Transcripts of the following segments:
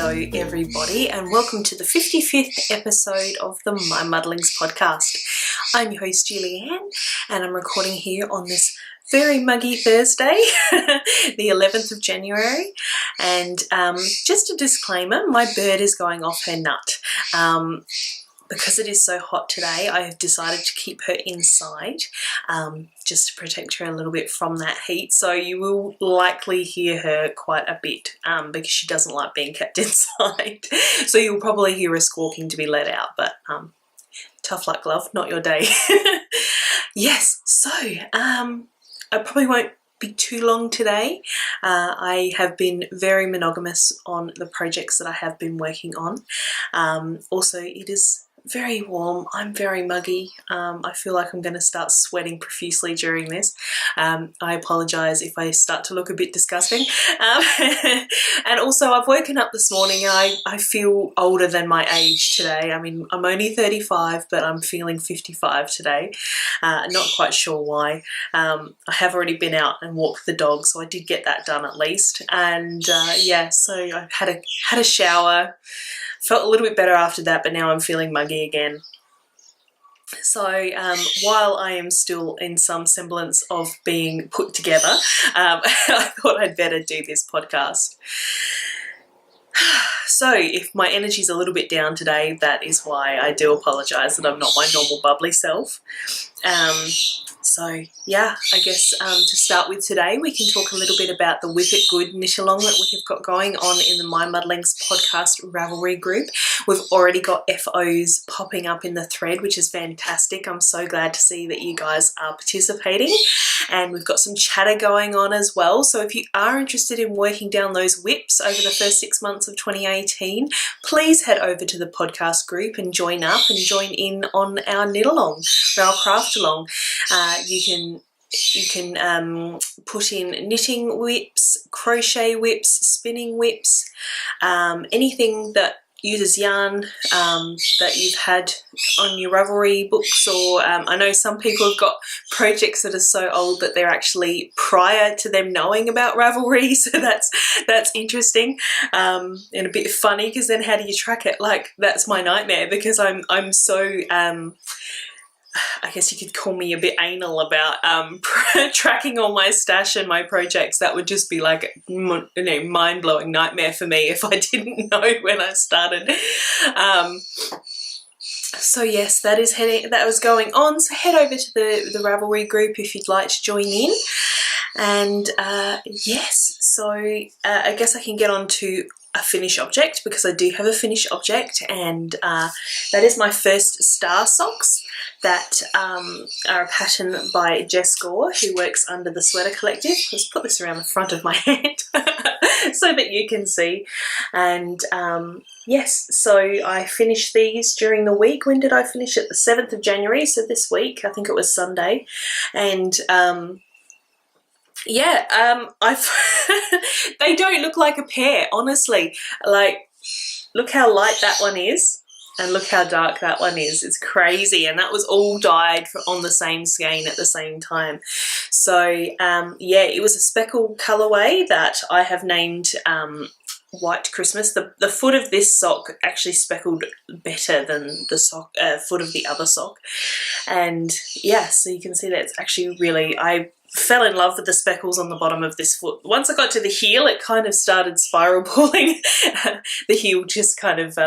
Hello everybody and welcome to the 55th episode of the MyMuddlings podcast. I'm your host Julianne and I'm recording here on this very muggy Thursday, the 11th of January, and just a disclaimer, my bird is going off her nut. Because it is so hot today, I have decided to keep her inside just to protect her a little bit from that heat. So you will likely hear her quite a bit because she doesn't like being kept inside. So you'll probably hear her squawking to be let out, but tough luck, love, not your day. Yes, so I probably won't be too long today. I have been very monogamous on the projects that I have been working on. Also, it is very warm. I'm very muggy. I feel like I'm going to start sweating profusely during this. I apologise if I start to look a bit disgusting. And also I've woken up this morning and I feel older than my age today. I mean, I'm only 35, but I'm feeling 55 today. Not quite sure why. I have already been out and walked the dog, so I did get that done at least. And yeah, so I had a shower. Felt a little bit better after that, but now I'm feeling muggy again. So while I am still in some semblance of being put together, I thought I'd better do this podcast. So if my energy's a little bit down today, that is why. I do apologise that I'm not my normal bubbly self. So yeah, I guess to start with today, we can talk a little bit about the Whip It Good knit-along that we have got going on in the MyMuddlings podcast Ravelry group. We've already got FOs popping up in the thread, which is fantastic. I'm so glad to see that you guys are participating. And we've got some chatter going on as well. So if you are interested in working down those whips over the first 6 months of 2018, please head over to the podcast group and join up and join in on our knit-along, our craft-along. You can put in knitting whips, crochet whips, spinning whips, anything that uses yarn that you've had on your Ravelry books, or I know some people have got projects that are so old that they're actually prior to them knowing about Ravelry, so that's interesting and a bit funny, because then how do you track it? Like, that's my nightmare, because I'm so I guess you could call me a bit anal about tracking all my stash and my projects. That would just be like a mind-blowing nightmare for me if I didn't know when I started. So yes, that was going on. So head over to the Ravelry group if you'd like to join in. And yes, so I guess I can get on to a finished object, because I do have a finished object, and that is my first star socks that are a pattern by Jess Gore, who works under the Sweater Collective. Let's put this around the front of my head so that you can see. And yes, so I finished these during the week. When did I finish it? The 7th of January, so this week. I think it was Sunday. And yeah, they don't look like a pair, honestly. Like, look how light that one is, and look how dark that one is. It's crazy, and that was all dyed on the same skein at the same time. So yeah, it was a speckle colourway that I have named White Christmas. The foot of this sock actually speckled better than the foot of the other sock, and yeah, so you can see that it's actually really, I fell in love with the speckles on the bottom of this foot. Once I got to the heel, it kind of started spiral pulling. The heel just kind of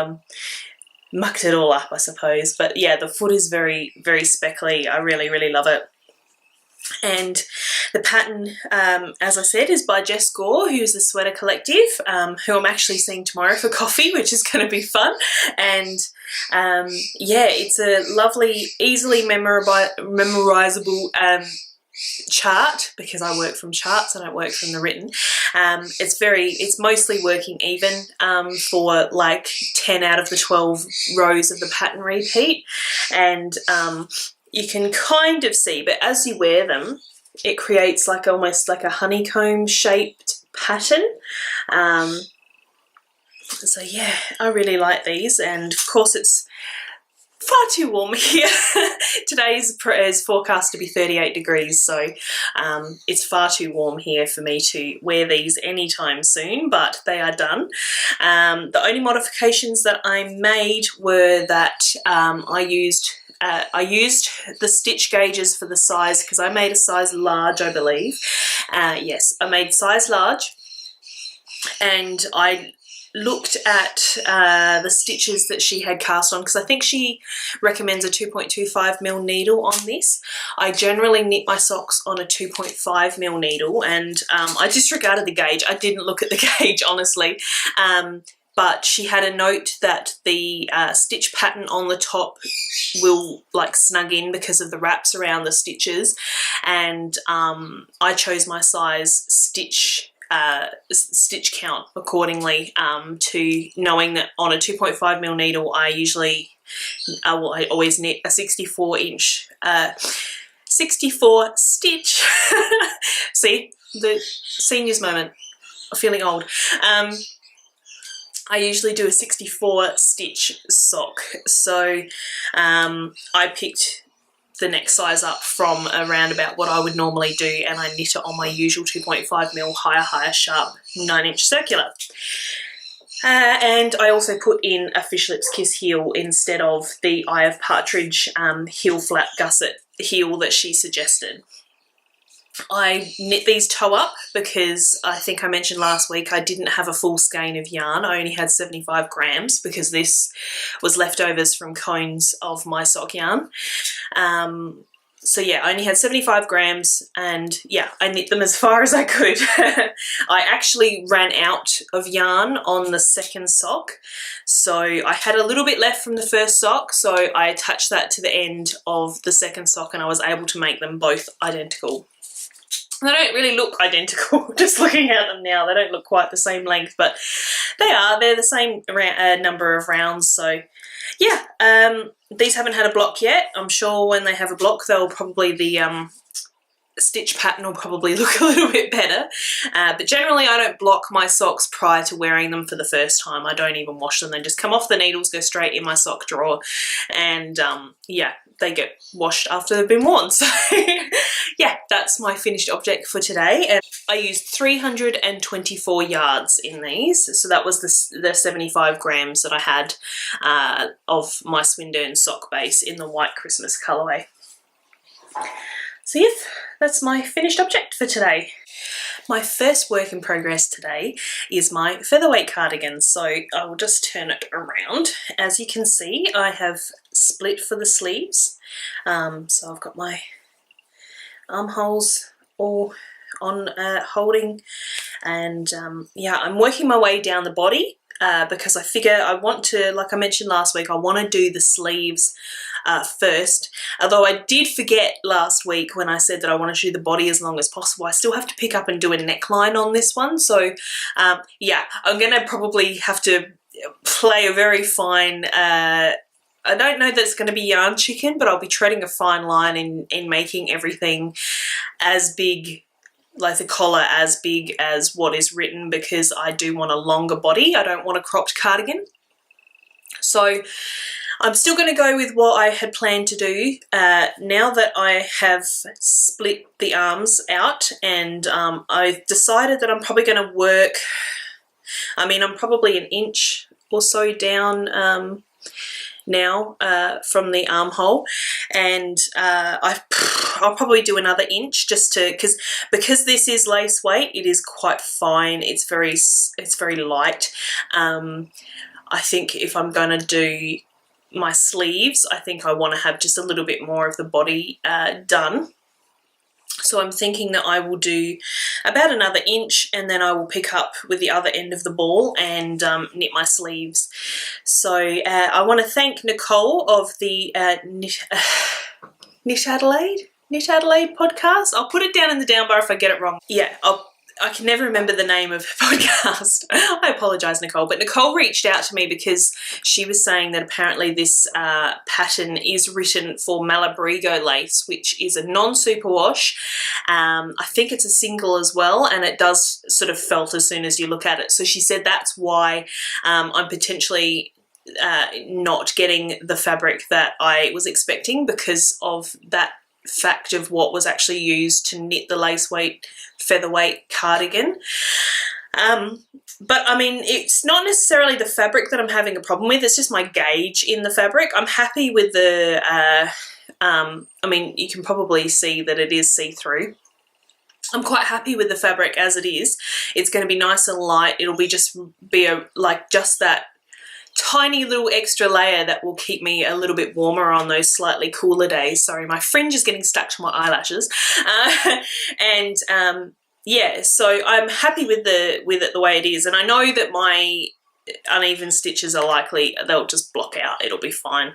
mucked it all up, I suppose. But yeah, the foot is very, very speckly. I really, really love it. And the pattern, as I said, is by Jess Gore, who's the Sweater Collective, who I'm actually seeing tomorrow for coffee, which is going to be fun. And yeah, it's a lovely, easily memorizable chart, because I work from charts, I don't work from the written. It's mostly working even for like 10 out of the 12 rows of the pattern repeat, and you can kind of see, but as you wear them, it creates like almost like a honeycomb shaped pattern. So yeah, I really like these, and of course it's far too warm here. Today is forecast to be 38 degrees, so it's far too warm here for me to wear these anytime soon, but they are done. The only modifications that I made were that I used the stitch gauges for the size, because I made a size large, I believe. Yes, I made size large, and I looked at the stitches that she had cast on, because I think she recommends a 2.25mm needle on this. I generally knit my socks on a 2.5mm needle, and I disregarded the gauge. I didn't look at the gauge, honestly. But she had a note that the stitch pattern on the top will like snug in because of the wraps around the stitches, and I chose my size stitch count accordingly, to knowing that on a 2.5mm needle I always knit a 64-inch 64 stitch. See, the seniors moment, I'm feeling old. I usually do a 64 stitch sock, so I picked the next size up from around about what I would normally do, and I knit it on my usual 2.5mm higher sharp 9-inch circular. And I also put in a Fishlips Kiss heel instead of the Eye of Partridge heel flat gusset heel that she suggested. I knit these toe up because I think I mentioned last week I didn't have a full skein of yarn. I only had 75 grams because this was leftovers from cones of my sock yarn. So yeah, I only had 75 grams, and yeah, I knit them as far as I could. I actually ran out of yarn on the second sock, so I had a little bit left from the first sock, so I attached that to the end of the second sock, and I was able to make them both identical. They don't really look identical, just looking at them now. They don't look quite the same length, but they're the same number of rounds, so yeah. These haven't had a block yet. I'm sure when they have a block, they'll probably, the stitch pattern will probably look a little bit better. But generally I don't block my socks prior to wearing them for the first time. I don't even wash them. They just come off the needles, go straight in my sock drawer, and yeah, they get washed after they've been worn. So yeah, that's my finished object for today. And I used 324 yards in these, so that was the 75 grams that I had of my Swindon sock base in the white Christmas colourway. So yes, that's my finished object for today. My first work in progress today is my Featherweight cardigan, so I will just turn it around. As you can see, I have split for the sleeves, so I've got my armholes all on holding, and yeah, I'm working my way down the body because I figure I want to, like I mentioned last week, I want to do the sleeves first. Although I did forget last week when I said that I want to do the body as long as possible, I still have to pick up and do a neckline on this one. So yeah, I'm going to probably have to play a very fine, I don't know that it's going to be yarn chicken, but I'll be treading a fine line in making everything as big, like the collar as big as what is written, because I do want a longer body. I don't want a cropped cardigan. So I'm still going to go with what I had planned to do now that I have split the arms out, and I've decided that I'm probably going to work, I mean, I'm probably an inch or so down now from the armhole, and I'll probably do another inch just to, because this is lace weight, it is quite fine, it's very light. I think if I'm going to do my sleeves, I think I want to have just a little bit more of the body done. So I'm thinking that I will do about another inch, and then I will pick up with the other end of the ball and knit my sleeves. So I want to thank Nicole of the Knit Adelaide podcast. I'll put it down in the down bar if I get it wrong. Yeah, I can never remember the name of the podcast. I apologise, Nicole. But Nicole reached out to me because she was saying that apparently this pattern is written for Malabrigo lace, which is a non-superwash. I think it's a single as well, and it does sort of felt as soon as you look at it. So she said that's why I'm potentially not getting the fabric that I was expecting because of that fact of what was actually used to knit the lace weight featherweight cardigan. But I mean, it's not necessarily the fabric that I'm having a problem with, it's just my gauge in the fabric. I'm happy with the, I mean, you can probably see that it is see-through. I'm quite happy with the fabric as it is. It's going to be nice and light. It'll be just that tiny little extra layer that will keep me a little bit warmer on those slightly cooler days. Sorry, my fringe is getting stuck to my eyelashes. Yeah, so I'm happy with it the way it is, and I know that my uneven stitches are likely, they'll just block out. It'll be fine.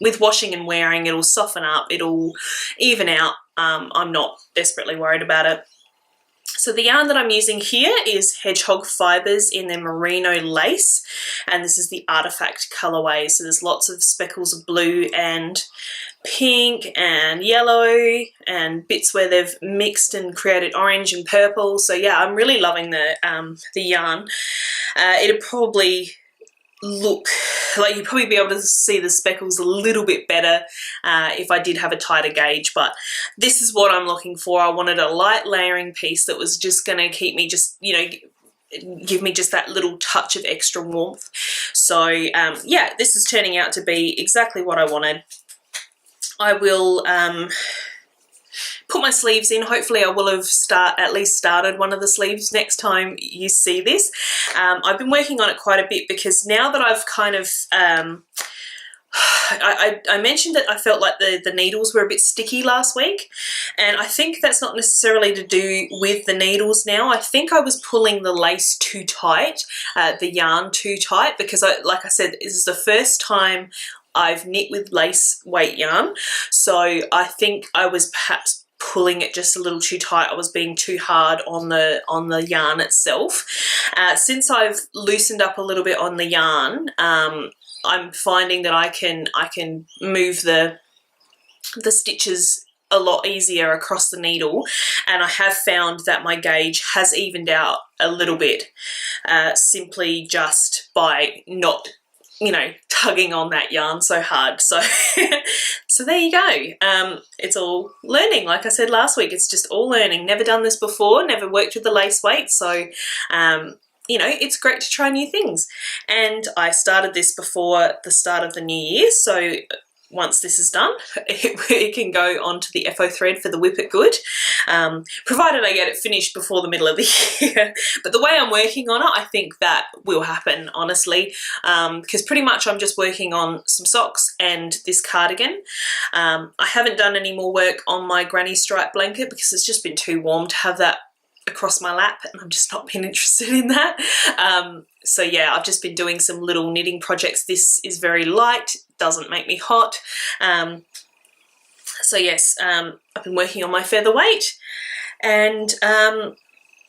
With washing and wearing, it'll soften up, it'll even out. I'm not desperately worried about it. So the yarn that I'm using here is Hedgehog Fibres in their merino lace, and this is the Artifact colourway. So there's lots of speckles of blue and pink and yellow and bits where they've mixed and created orange and purple. So yeah, I'm really loving the yarn. It'd probably look like you'd probably be able to see the speckles a little bit better if I did have a tighter gauge, but this is what I'm looking for. I wanted a light layering piece that was just going to keep me just, you know, give me just that little touch of extra warmth. So yeah, this is turning out to be exactly what I wanted. I will put my sleeves in. Hopefully I will have at least started one of the sleeves next time you see this. I've been working on it quite a bit because now that I've kind of I mentioned that I felt like the needles were a bit sticky last week, and I think that's not necessarily to do with the needles now. I think I was pulling the lace too tight, the yarn too tight, because like I said, this is the first time I've knit with lace weight yarn, so I think I was perhaps pulling it just a little too tight. I was being too hard on the yarn itself. Since I've loosened up a little bit on the yarn, I'm finding that I can move the stitches a lot easier across the needle, and I have found that my gauge has evened out a little bit, simply just by not, you know, tugging on that yarn so hard. So so there you go. It's all learning. Like I said last week, it's just all learning. Never done this before, never worked with the lace weight, so you know, it's great to try new things. And I started this before the start of the new year, so once this is done, it can go onto the FO thread for the Whip It Good, provided I get it finished before the middle of the year. But the way I'm working on it, I think that will happen, honestly, because pretty much I'm just working on some socks and this cardigan. I haven't done any more work on my granny stripe blanket because it's just been too warm to have that across my lap, and I've just not been interested in that. So yeah, I've just been doing some little knitting projects. This is very light, doesn't make me hot. So yes, I've been working on my featherweight, and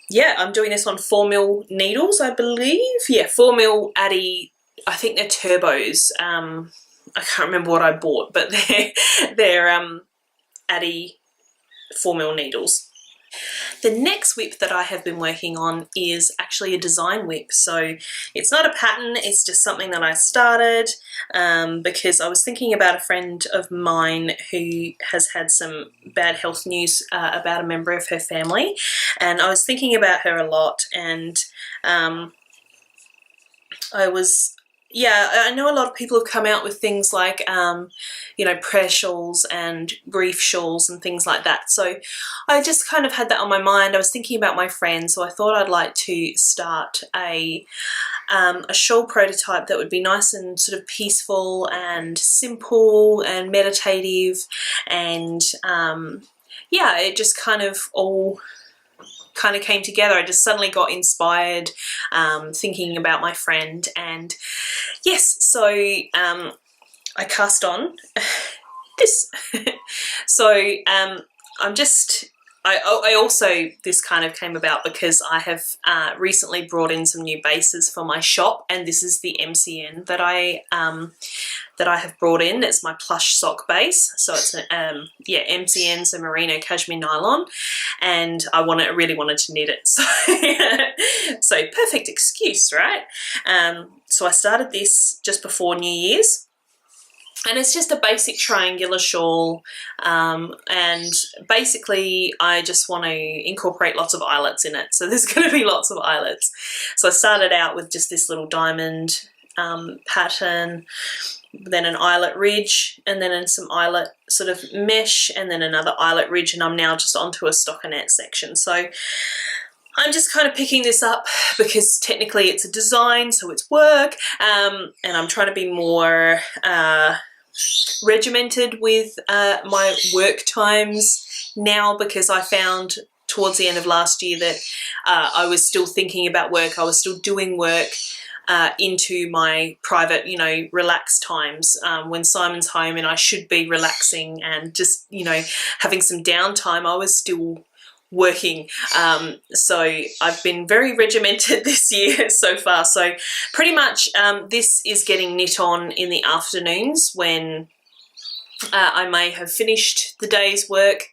yeah, I'm doing this on 4mm needles, I believe. Yeah, 4mm Addy, I think they're turbos. I can't remember what I bought, but they're Addy 4mm needles. The next whip that I have been working on is actually a design whip. So it's not a pattern, it's just something that I started because I was thinking about a friend of mine who has had some bad health news about a member of her family, and I was thinking about her a lot, and yeah, I know a lot of people have come out with things like, you know, prayer shawls and grief shawls and things like that. So I just kind of had that on my mind. I was thinking about my friend, so I thought I'd like to start a shawl prototype that would be nice and sort of peaceful and simple and meditative, and yeah, it just kind of all kind of came together. I just suddenly got inspired thinking about my friend, and yes, so I cast on this. So I'm just I also, this kind of came about because I have recently brought in some new bases for my shop, and this is the MCN that I have brought in. It's my plush sock base, so it's yeah, MCN, so merino cashmere nylon, and I really wanted to knit it, so so perfect excuse, right? So I started this just before New Year's. And it's just a basic triangular shawl, and basically I just want to incorporate lots of eyelets in it. So there's going to be lots of eyelets. So I started out with just this little diamond pattern, then an eyelet ridge, and then some eyelet sort of mesh, and then another eyelet ridge, and I'm now just onto a stockinette section. So I'm just kind of picking this up because technically it's a design, so it's work, and I'm trying to be more regimented with my work times now, because I found towards the end of last year that I was still thinking about work. I was still doing work into my private, you know, relaxed times when Simon's home and I should be relaxing and just, you know, having some downtime. I was still working, so I've been very regimented this year so far. So pretty much this is getting knit on in the afternoons when I may have finished the day's work,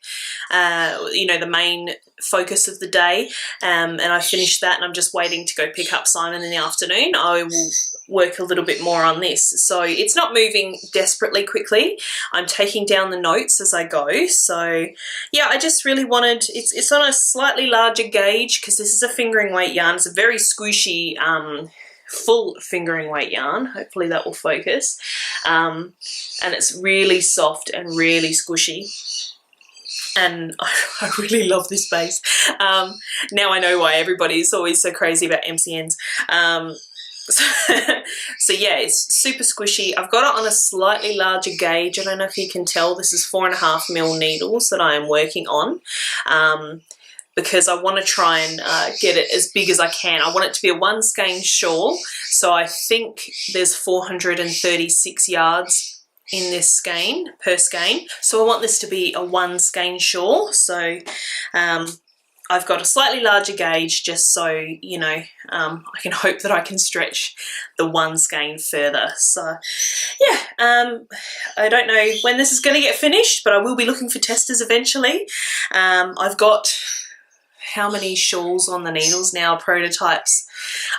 you know, the main focus of the day, and I finished that and I'm just waiting to go pick up Simon in the afternoon. I will work a little bit more on this. So it's not moving desperately quickly. I'm taking down the notes as I go. So yeah, I just really wanted, it's on a slightly larger gauge because this is a fingering weight yarn. It's a very squishy, full fingering weight yarn. Hopefully that will focus. And it's really soft and really squishy. And I really love this base. Now I know why everybody is always so crazy about MCNs. So yeah, it's super squishy. I've got it on a slightly larger gauge. I don't know if you can tell, this is 4.5mm needles that I am working on, because I want to try and get it as big as I can. I want it to be a 1 skein shawl, so I think there's 436 yards in this skein, per skein. So I want this to be a 1 skein shawl, so I've got a slightly larger gauge just so, you know, I can hope that I can stretch the 1 skein further. So yeah, I don't know when this is going to get finished, but I will be looking for testers eventually. I've got how many shawls on the needles now, prototypes?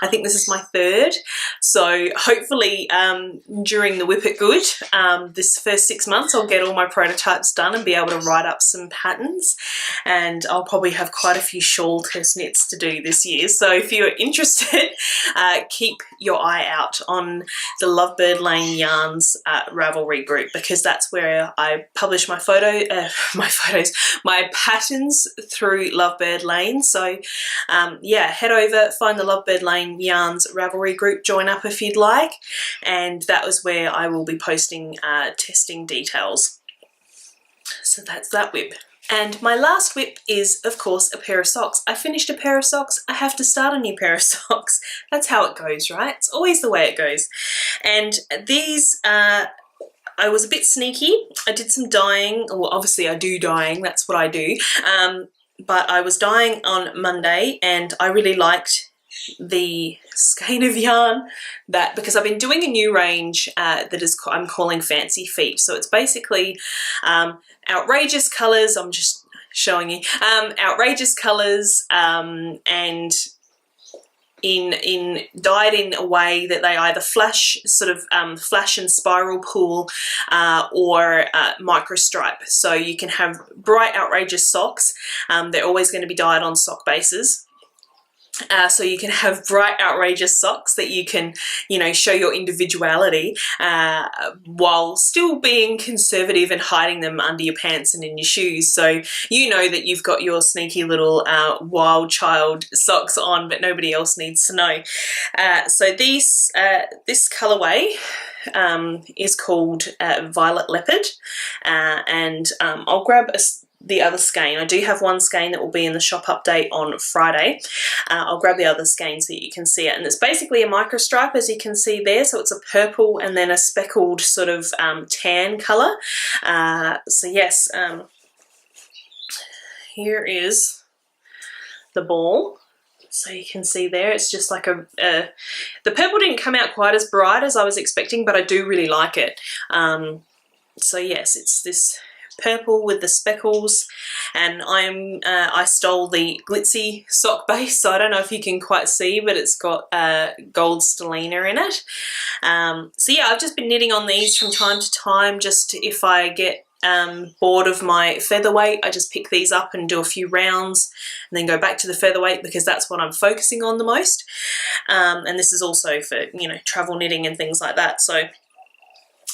I think this is my 3rd. So hopefully during the Whip It Good, this first 6 months, I'll get all my prototypes done and be able to write up some patterns. And I'll probably have quite a few shawl test knits to do this year. So if you're interested, keep your eye out on the Lovebird Lane Yarns Ravelry group, because that's where I publish my my patterns through Lovebird Lane. So yeah, head over, find the Lovebird Lane Yarns Ravelry group, join up if you'd like, and that was where I will be posting testing details. So that's that whip. And my last whip is, of course, a pair of socks. I finished a pair of socks, I have to start a new pair of socks. That's how it goes, right? It's always the way it goes. And these, I was a bit sneaky. I did some dyeing. Well, obviously I do dyeing, that's what I do. But I was dyeing on Monday and I really liked the skein of yarn that, because I've been doing a new range that is, I'm calling Fancy Feet. So it's basically outrageous colours. I'm just showing you outrageous colours, and in dyed in a way that they either flash, sort of flash and spiral pull, or micro stripe. So you can have bright outrageous socks. They're always going to be dyed on sock bases. So you can have bright outrageous socks that you can, you know, show your individuality while still being conservative and hiding them under your pants and in your shoes. So you know that you've got your sneaky little wild child socks on, but nobody else needs to know. So these, this colourway is called Violet Leopard, and I'll grab the other skein. I do have one skein that will be in the shop update on Friday. I'll grab the other skein so that you can see it. And it's basically a micro stripe, as you can see there. So it's a purple and then a speckled sort of tan colour. So yes, here is the ball. So you can see there, it's just like the purple didn't come out quite as bright as I was expecting, but I do really like it. So yes, it's this purple with the speckles, and I stole the glitzy sock base, so I don't know if you can quite see, but it's got gold stellina in it. So yeah, I've just been knitting on these from time to time, just if I get bored of my featherweight, I just pick these up and do a few rounds and then go back to the featherweight, because that's what I'm focusing on the most. And this is also for, you know, travel knitting and things like that. So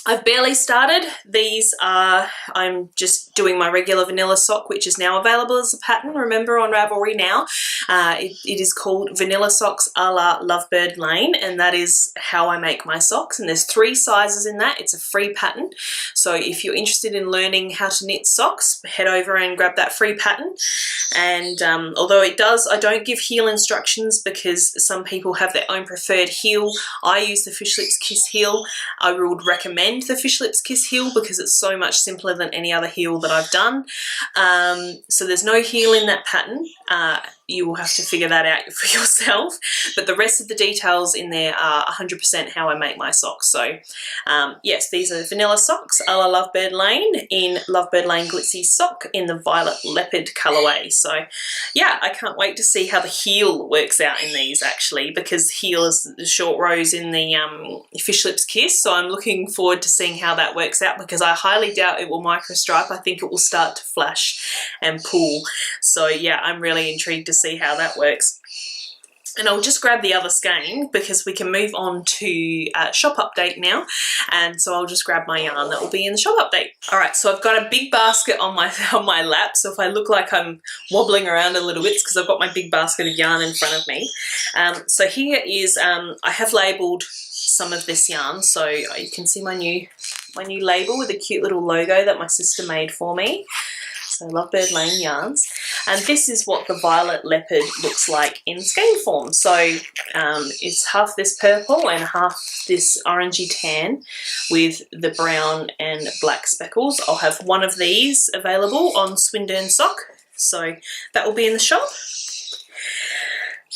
I've barely started. These are, I'm just doing my regular vanilla sock, which is now available as a pattern, remember, on Ravelry now. It is called Vanilla Socks a la Lovebird Lane, and that is how I make my socks, and there's 3 sizes in that. It's a free pattern, so if you're interested in learning how to knit socks, head over and grab that free pattern. And although it does, I don't give heel instructions because some people have their own preferred heel. I use the Fish Lips Kiss heel. I would recommend the Fish Lips Kiss heel because it's so much simpler than any other heel that I've done. So there's no heel in that pattern. You will have to figure that out for yourself, but the rest of the details in there are 100% how I make my socks. So yes, these are vanilla socks a la Lovebird Lane in Lovebird Lane Glitzy Sock in the Violet Leopard colourway. So yeah, I can't wait to see how the heel works out in these, actually, because heel is the short rows in the Fish Lips Kiss, so I'm looking forward to seeing how that works out, because I highly doubt it will micro stripe. I think it will start to flash and pull. So yeah, I'm really intrigued to see how that works. And I'll just grab the other skein because we can move on to shop update now. And so I'll just grab my yarn that will be in the shop update. All right, so I've got a big basket on my lap. So if I look like I'm wobbling around a little bit, it's because I've got my big basket of yarn in front of me. So here is, I have labelled some of this yarn. So you can see my new label with a cute little logo that my sister made for me. So Lovebird Lane yarns, and this is what the Violet Leopard looks like in skein form. So it's half this purple and half this orangey tan with the brown and black speckles. I'll have one of these available on Swindon Sock, so that will be in the shop.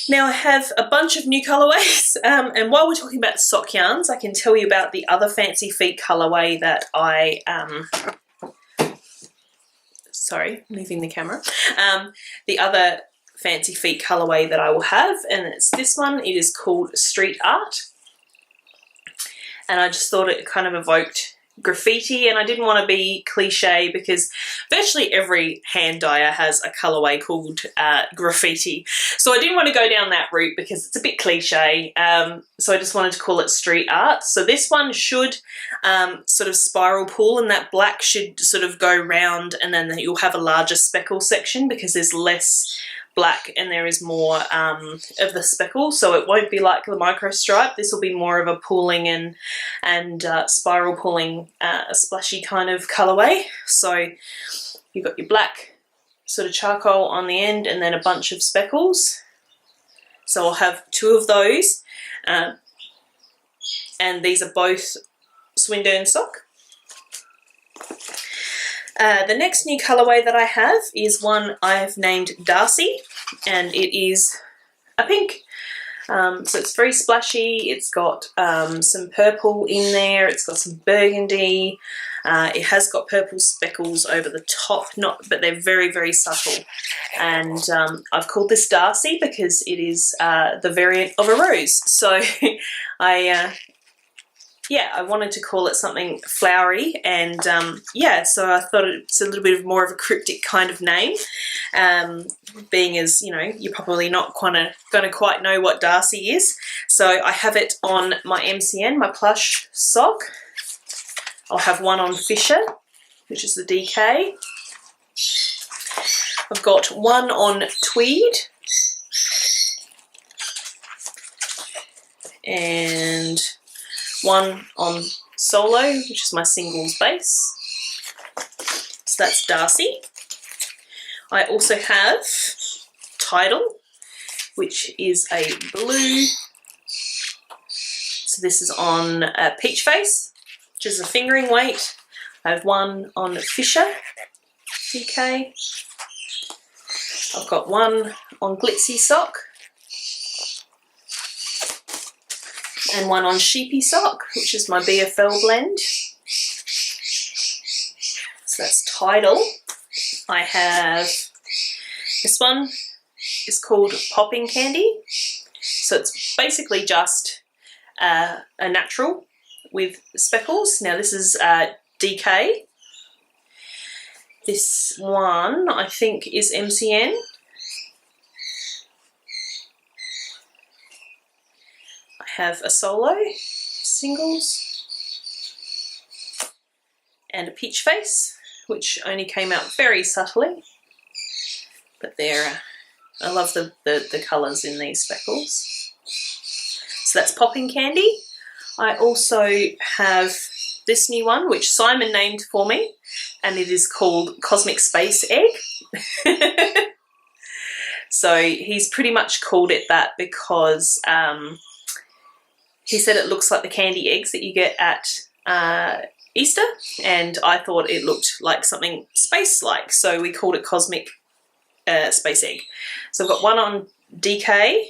Now I have a bunch of new colourways, and while we're talking about sock yarns, I can tell you about the other Fancy Feet colourway that I sorry, moving the camera. The other Fancy Feet colourway that I will have, and it's this one. It is called Street Art, and I just thought it kind of evoked graffiti, and I didn't want to be cliche because virtually every hand dyer has a colourway called graffiti, so I didn't want to go down that route because it's a bit cliche. So I just wanted to call it Street Art. So this one should sort of spiral pull, and that black should sort of go round, and then you'll have a larger speckle section because there's less black and there is more of the speckle, so it won't be like the micro stripe. This will be more of a pulling and spiral pulling splashy kind of colourway. So you've got your black sort of charcoal on the end and then a bunch of speckles. So I'll have 2 of those, and these are both Swindon Sock. The next new colourway that I have is one I've named Darcy, and it is a pink. So it's very splashy. It's got some purple in there. It's got some burgundy. It has got purple speckles over the top, but they're very, very subtle. And I've called this Darcy because it is the variant of a rose. So I wanted to call it something flowery, and yeah, so I thought it's a little bit more of a cryptic kind of name, being as, you know, you're probably not going to quite know what Darcy is. So I have it on my MCN, my plush sock. I'll have one on Fisher, which is the DK. I've got one on Tweed, and one on Solo, which is my singles base. So that's Darcy. I also have Tidal, which is a blue. So this is on Peach Face, which is a fingering weight. I have one on Fisher, DK. I've got one on Glitzy Sock and one on Sheepy Sock, which is my BFL blend. So that's Tidal. I have this one is called Popping Candy. So it's basically just a natural with speckles. Now this is DK. This one I think is MCN. I have a solo, singles, and a peach face, which only came out very subtly. But they're, I love the colours in these speckles. So that's Popping Candy. I also have this new one, which Simon named for me, and it is called Cosmic Space Egg. So he's pretty much called it that because he said it looks like the candy eggs that you get at Easter, and I thought it looked like something space-like, so we called it Cosmic Space Egg. So I've got one on DK,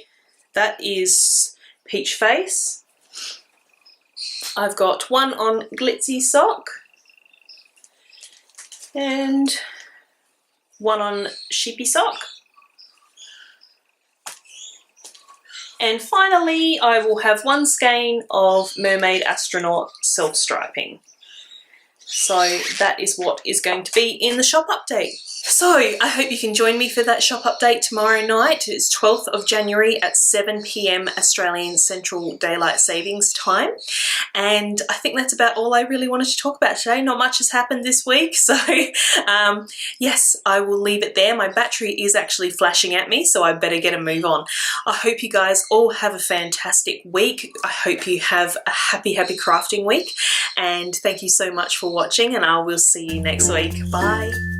that is Peach Face. I've got one on Glitzy Sock and one on Sheepy Sock. And finally, I will have one skein of Mermaid Astronaut self-striping. So that is what is going to be in the shop update. So I hope you can join me for that shop update tomorrow night. It's 12th of January at 7 p.m. Australian Central Daylight Savings Time. And I think that's about all I really wanted to talk about today. Not much has happened this week. So yes, I will leave it there. My battery is actually flashing at me, so I better get a move on. I hope you guys all have a fantastic week. I hope you have a happy crafting week. And thank you so much for watching, and I will see you next week. Bye.